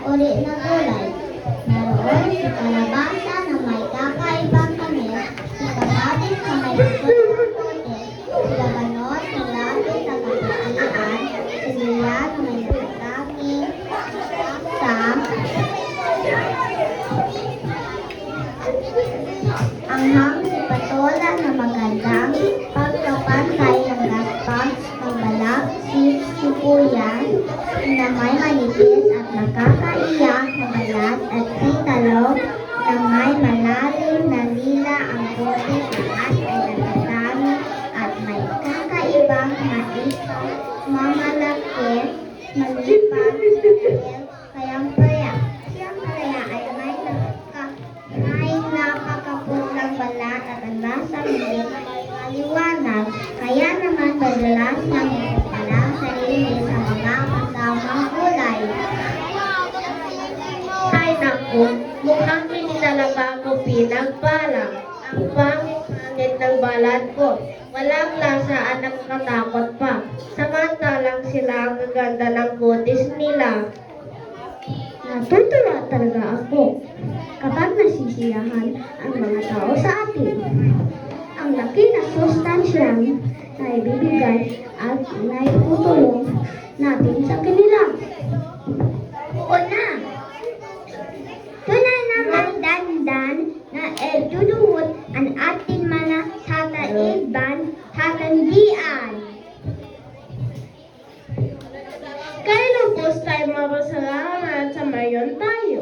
uri ng gulay. Naroon si kalabasa na may kakaibang tamis, si kamatis na may puti, si labanos na lapis sa kapitian, si liya na may natatanging sa anghang, si patola na magandang pagkapantay ng gaspang, magbalak si sipuyan na may manipis at nakakaiyak na balat at si talong na may malalim na lila ang bote lahat ay natatami at may kakaibang mais, mamalaki, malipad, kayang praya. Siyang praya ay may napakaputlang balat at ang lasang hindi maliwanag. Kaya naman madalas na palang sarili sa mga kasamang kulay. Ay naku, mukhang hindi talaga ako pinagpalang. Ang pangit ng balat ko. Walang lasa at nakakatakot pa. Samantalang sila ang gaganda ng kutis nila. Natutuwa talaga ako kapag nasisiyahan ang mga tao sa atin. Ang laki na sustansyang na ibibigay at naitutulong natin sa kanila. Oo na! Tunay naman dandan na eduduhot ang ating mga tataiban hatandian. Kailan po tayo mapasalamat sa mayon tayo?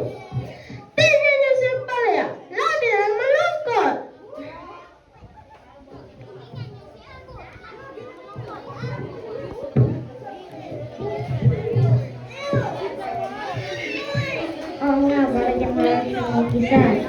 Tingnan niyo si Palya, labi ng malungkot. Oo nga, balik yung mga kisa.